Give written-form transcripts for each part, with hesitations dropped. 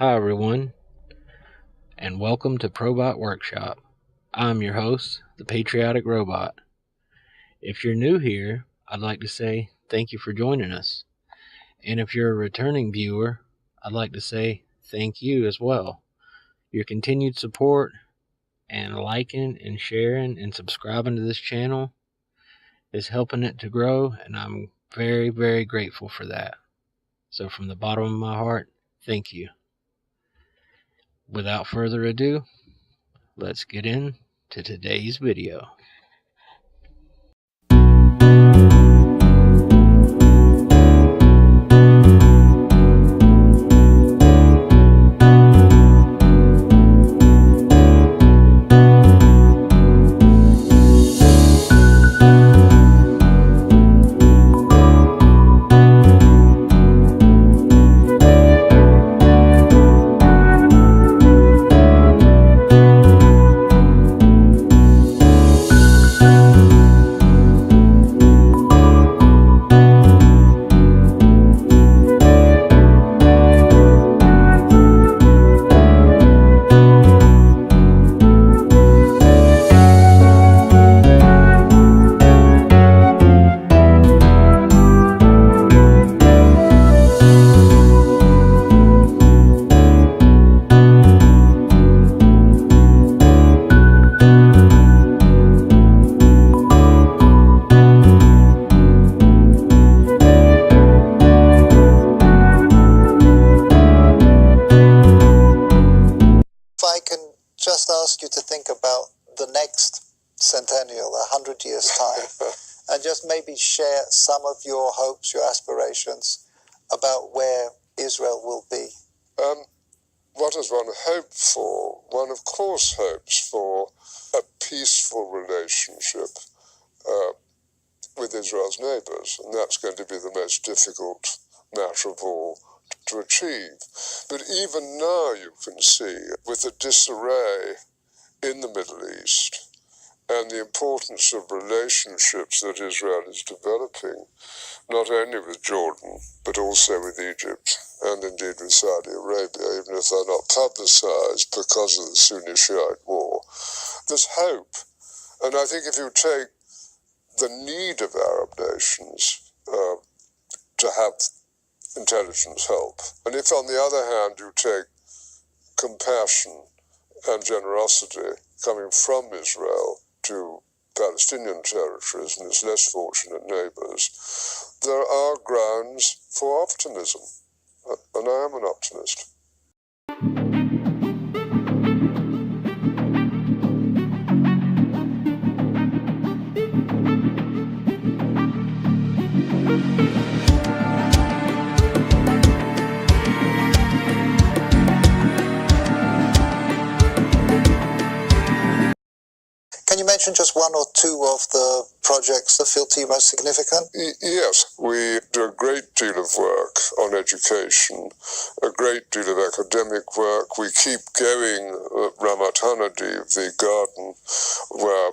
Hi, everyone, and welcome to Probot Workshop. I'm your host, the Patriotic Robot. If you're new here, I'd like to say thank you for joining us. And if you're a returning viewer, I'd like to say thank you as well. Your continued support and liking and sharing and subscribing to this channel is helping it to grow, and I'm very, very grateful for that. So from the bottom of my heart, thank you. Without further ado, let's get into today's video. I can just ask you to think about the next centennial, 100 years' time, and just maybe share some of your hopes, your aspirations about where Israel will be. What does one hope for? One, of course, hopes for a peaceful relationship with Israel's neighbors, and that's going to be the most difficult matter of all to achieve. But even now you can see, with the disarray in the Middle East and the importance of relationships that Israel is developing, not only with Jordan, but also with Egypt and indeed with Saudi Arabia, even if they're not publicized because of the Sunni-Shiite war, there's hope. And I think if you take the need of Arab nations to have intelligence help, and if on the other hand you take compassion and generosity coming from Israel to Palestinian territories and its less fortunate neighbors, there are grounds for optimism, and I am an optimist. Can you mention just one or two of the projects that feel to you most significant? Yes, we do a great deal of work on education, a great deal of academic work. We keep going at Ramat Hanadiv, the garden where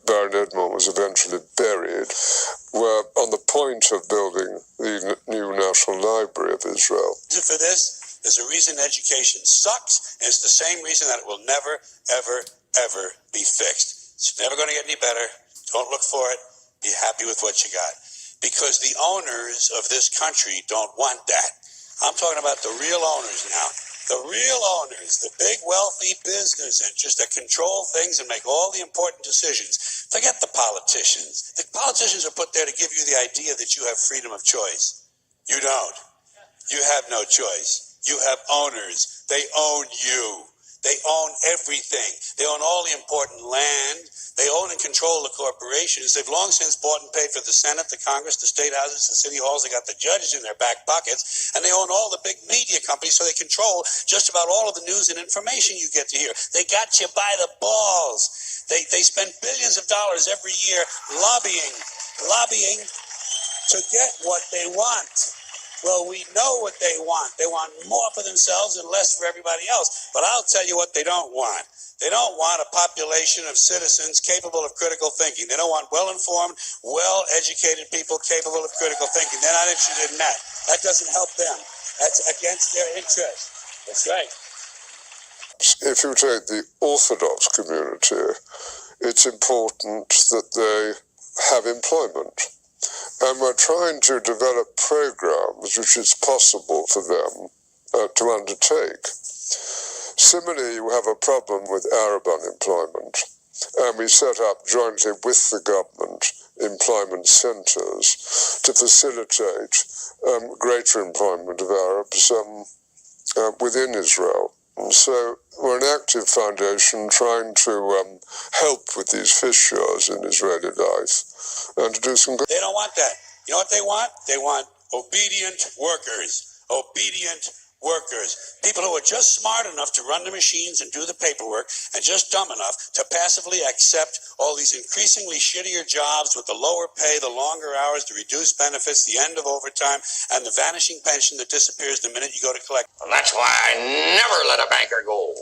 Baron Edmond was eventually buried. We're on the point of building the new National Library of Israel. For this, there's a reason education sucks, and it's the same reason that it will never, ever, ever be fixed. It's never going to get any better. Don't look for it. Be happy with what you got. Because the owners of this country don't want that. I'm talking about the real owners now. The real owners, the big wealthy business interests that control things and make all the important decisions. Forget the politicians. The politicians are put there to give you the idea that you have freedom of choice. You don't. You have no choice. You have owners. They own you. They own everything. They own all the important land. They own and control the corporations. They've long since bought and paid for the Senate, the Congress, the state houses, the city halls. They got the judges in their back pockets. And they own all the big media companies, so they control just about all of the news and information you get to hear. They got you by the balls. They spend billions of dollars every year lobbying to get what they want. Well, we know what they want. They want more for themselves and less for everybody else. But I'll tell you what they don't want. They don't want a population of citizens capable of critical thinking. They don't want well-informed, well-educated people capable of critical thinking. They're not interested in that. That doesn't help them. That's against their interest. That's right. If you take the Orthodox community, it's important that they have employment. And we're trying to develop programs which it's possible for them to undertake. Similarly, you have a problem with Arab unemployment, and we set up jointly with the government employment centres to facilitate greater employment of Arabs within Israel. And so we're an active foundation trying to help with these fissures in Israeli life and to do some good. They don't want that. You know what they want? They want obedient workers. Obedient workers. People who are just smart enough to run the machines and do the paperwork and just dumb enough to passively accept all these increasingly shittier jobs with the lower pay, the longer hours, the reduced benefits, the end of overtime, and the vanishing pension that disappears the minute you go to collect. And that's why I never let a banker go.